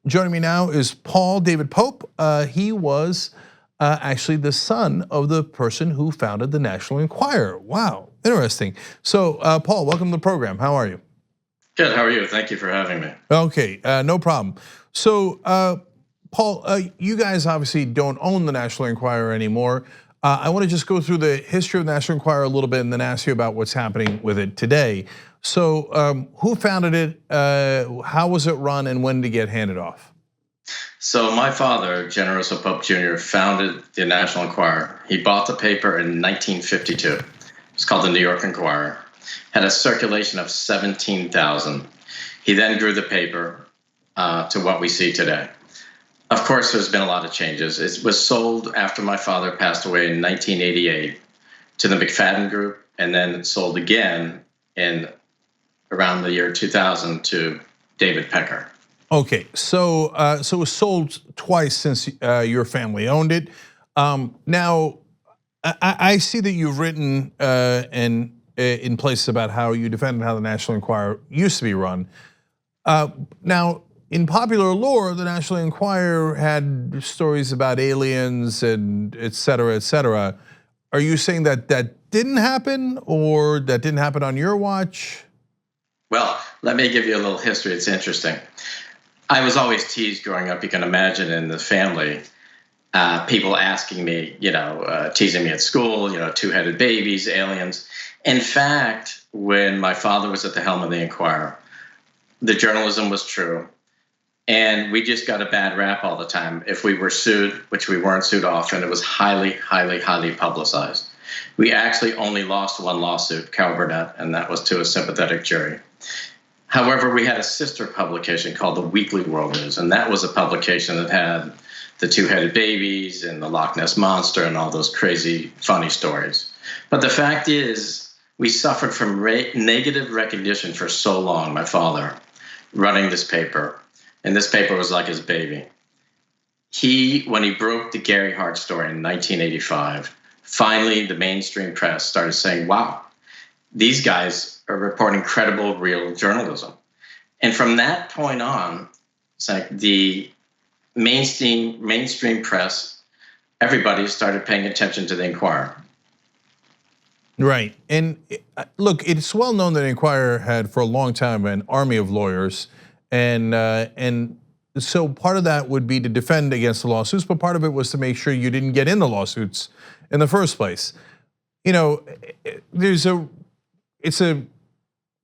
Joining me now is Paul David Pope. He was actually the son of the person who founded the National Enquirer. Wow, interesting. So, Paul, welcome to the program. How are you? Good. How are you? Thank you for having me. Okay, no problem. So, Paul, you guys obviously don't own the National Enquirer anymore. I want to just go through the history of the National Enquirer a little bit and then ask you about what's happening with it today. So, who founded it? How was it run, and when did it get handed off? So my father, Generoso Pope Jr., founded the National Enquirer. He bought the paper in 1952. It's called the New York Enquirer. Had a circulation of 17,000. He then grew the paper to what we see today. Of course, there's been a lot of changes. It was sold after my father passed away in 1988 to the McFadden Group, and then sold again in around the year 2000 to David Pecker. Okay, so it was sold twice since your family owned it. Now, I see that you've written in places about how you defended how the National Enquirer used to be run. Now, in popular lore, the National Enquirer had stories about aliens and et cetera, et cetera. Are you saying that that didn't happen, or that didn't happen on your watch? Well, let me give you a little history. It's interesting. I was always teased growing up. You can imagine in the family, people asking me, teasing me at school, two-headed babies, aliens. In fact, when my father was at the helm of the Enquirer, the journalism was true. And we just got a bad rap all the time. If we were sued, which we weren't sued often, it was highly, highly, highly publicized. We actually only lost one lawsuit, Cal Burnett, and that was to a sympathetic jury. However, we had a sister publication called the Weekly World News, and that was a publication that had the two-headed babies and the Loch Ness Monster and all those crazy, funny stories. But the fact is, we suffered from negative recognition for so long, my father, running this paper. And this paper was like his baby. When he broke the Gary Hart story in 1985, finally the mainstream press started saying, wow, these guys are reporting credible, real journalism. And from that point on, it's like the mainstream press, everybody started paying attention to the Enquirer. Right, and look, it's well known that Enquirer had for a long time an army of lawyers, and so part of that would be to defend against the lawsuits, but part of it was to make sure you didn't get in the lawsuits in the first place. It's a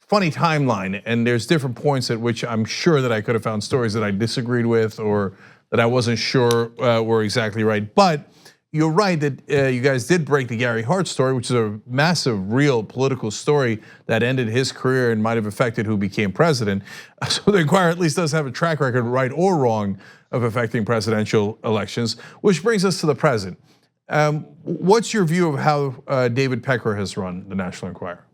funny timeline, and there's different points at which I'm sure that I could have found stories that I disagreed with or that I wasn't sure were exactly right. But you're right that you guys did break the Gary Hart story, which is a massive, real political story that ended his career and might have affected who became president. So the Enquirer at least does have a track record, right or wrong, of affecting presidential elections, which brings us to the present. What's your view of how David Pecker has run the National Enquirer?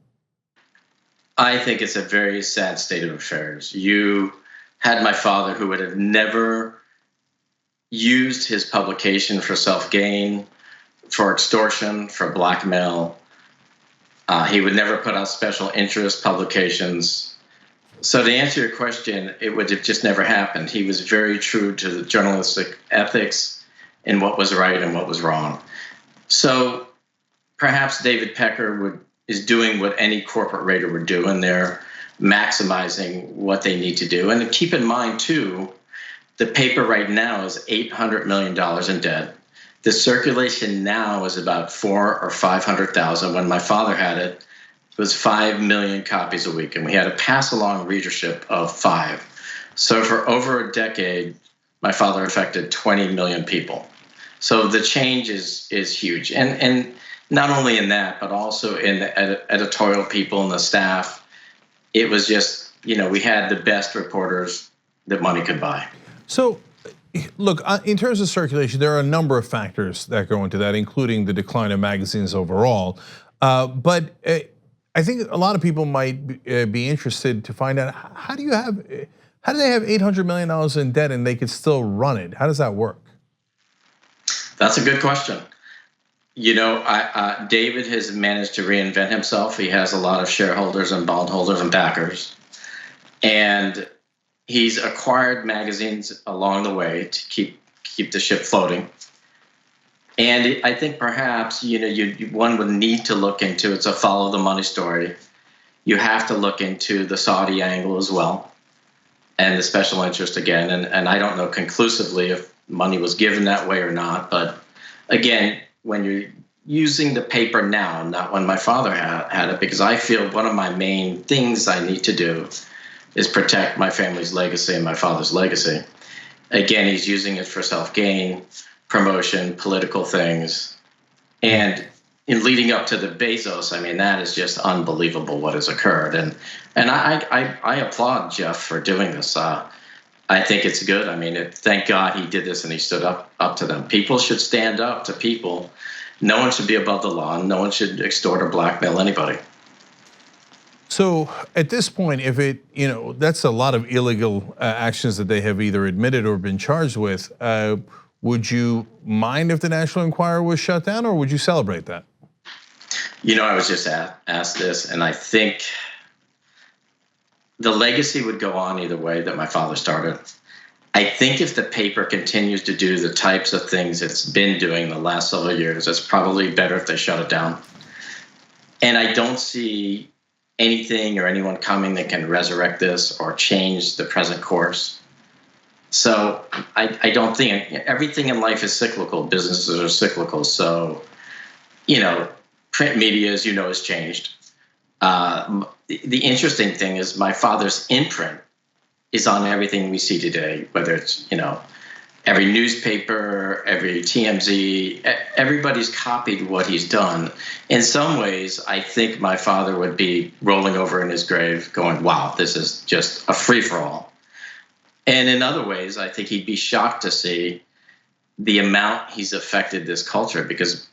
I think it's a very sad state of affairs. You had my father, who would have never used his publication for self-gain, for extortion, for blackmail. He would never put out special interest publications. So to answer your question, it would have just never happened. He was very true to the journalistic ethics and what was right and what was wrong. So perhaps David Pecker is doing what any corporate raider would do, and they're maximizing what they need to do. And keep in mind too, the paper right now is $800 million in debt. The circulation now is about 400,000 or 500,000. When my father had it, it was 5 million copies a week, and we had a pass-along readership of 5. So for over a decade, my father affected 20 million people. So the change is huge, and not only in that, but also in the editorial people and the staff. It was just, we had the best reporters that money could buy. So, look, in terms of circulation, there are a number of factors that go into that, including the decline of magazines overall. But I think a lot of people might be interested to find out, how do they have $800 million in debt and they could still run it? How does that work? That's a good question. David has managed to reinvent himself. He has a lot of shareholders and bondholders and backers. And he's acquired magazines along the way to keep the ship floating. And I think perhaps one would need to look into, it's a follow the money story. You have to look into the Saudi angle as well, and the special interest again. And I don't know conclusively if money was given that way or not. But again, when you're using the paper now, not when my father had it, because I feel one of my main things I need to do is protect my family's legacy and my father's legacy. Again, he's using it for self-gain, promotion, political things. And in leading up to the Bezos, I mean, that is just unbelievable what has occurred. And I applaud Jeff for doing this. I think it's good. I mean, thank God he did this and he stood up to them. People should stand up to people. No one should be above the law. No one should extort or blackmail anybody. So at this point, if that's a lot of illegal actions that they have either admitted or been charged with. Would you mind if the National Enquirer was shut down, or would you celebrate that? I was just asked this, and I think the legacy would go on either way that my father started. I think if the paper continues to do the types of things it's been doing the last several years, it's probably better if they shut it down. And I don't see anything or anyone coming that can resurrect this or change the present course. So I don't think everything in life is cyclical. Businesses are cyclical. So, print media, as has changed. The interesting thing is my father's imprint is on everything we see today, whether it's, every newspaper, every TMZ, everybody's copied what he's done. In some ways, I think my father would be rolling over in his grave going, wow, this is just a free-for-all. And in other ways, I think he'd be shocked to see the amount he's affected this culture, because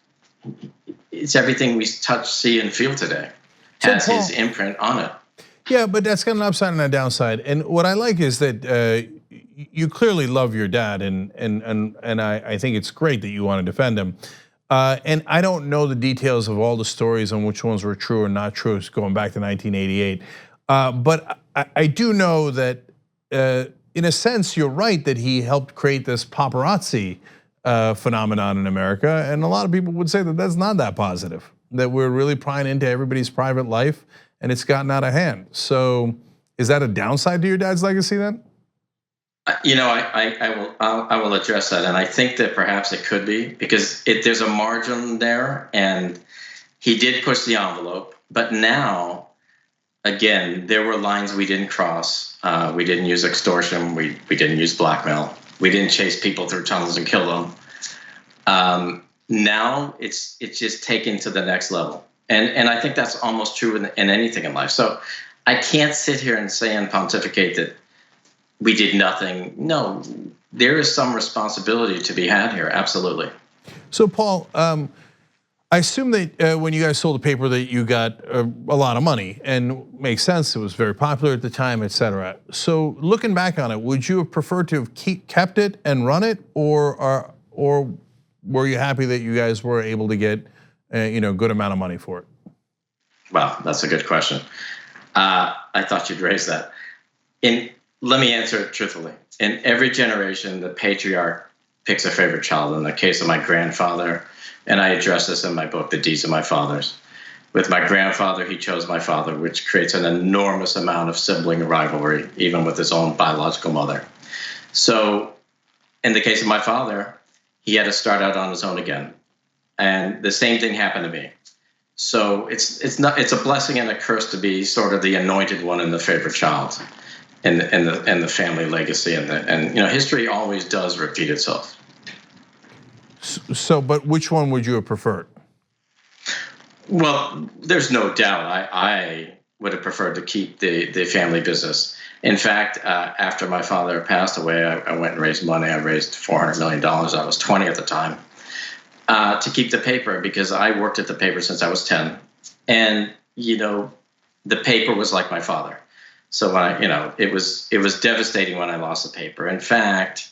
it's everything we touch, see, and feel today has his imprint on it. Yeah, but that's got an upside and a downside. And what I like is that you clearly love your dad, and I think it's great that you want to defend him. And I don't know the details of all the stories on which ones were true or not true, going back to 1988. But I do know that, in a sense, you're right that he helped create this paparazzi phenomenon in America, and a lot of people would say that that's not that positive. That we're really prying into everybody's private life, and it's gotten out of hand. So, is that a downside to your dad's legacy then? I will address that, and I think that perhaps it could be, because there's a margin there, and he did push the envelope. But now, again, there were lines we didn't cross. We didn't use extortion. We didn't use blackmail. We didn't chase people through tunnels and kill them. Now it's just taken to the next level, and I think that's almost true in anything in life. So I can't sit here and say and pontificate that we did nothing. No, there is some responsibility to be had here. Absolutely. So Paul, I assume that when you guys sold the paper that you got a lot of money, and makes sense. It was very popular at the time, et cetera. So looking back on it, would you have preferred to have kept it and run it, or were you happy that you guys were able to get a good amount of money for it? Wow, that's a good question. I thought you'd raise that. Let me answer it truthfully. In every generation, the patriarch picks a favorite child. In the case of my grandfather, and I address this in my book, The Deeds of My Fathers. With my grandfather, he chose my father, which creates an enormous amount of sibling rivalry, even with his own biological mother. So in the case of my father, he had to start out on his own again. And the same thing happened to me. So it's a blessing and a curse to be sort of the anointed one and the favorite child and the family legacy. And history always does repeat itself. So, but which one would you have preferred? Well, there's no doubt I would have preferred to keep the family business. In fact, after my father passed away, I went and raised money. I raised $400 million. I was 20 at the time, to keep the paper, because I worked at the paper since I was 10. And, the paper was like my father. So it was devastating when I lost the paper. In fact,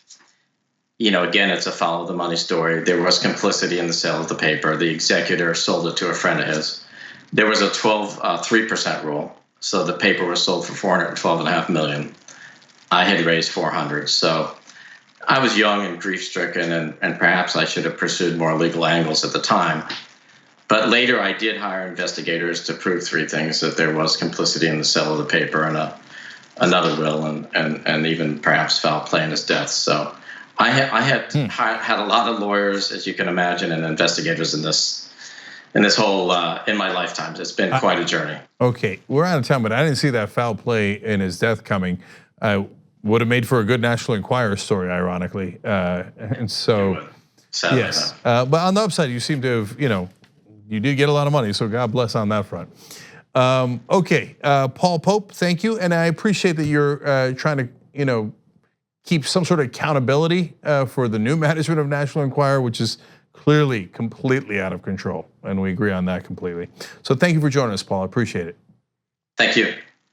again, it's a follow the money story. There was complicity in the sale of the paper. The executor sold it to a friend of his. There was a 3% rule. So the paper was sold for $412.5 million. I had raised 400. So I was young and grief-stricken, and perhaps I should have pursued more legal angles at the time. But later I did hire investigators to prove three things: that there was complicity in the sale of the paper and another will, and even perhaps foul play in his death. So I had a lot of lawyers, as you can imagine, and investigators in this whole in my lifetime. It's been quite a journey. Okay, we're out of time, but I didn't see that foul play in his death coming. Would have made for a good National Enquirer story, ironically. And so, Sadly, yes. But on the upside, you seem to have, you did get a lot of money, so God bless on that front. Okay, Paul Pope, thank you, and I appreciate that you're trying to, keep some sort of accountability for the new management of National Enquirer, which is clearly completely out of control, and we agree on that completely. So thank you for joining us, Paul. I appreciate it. Thank you.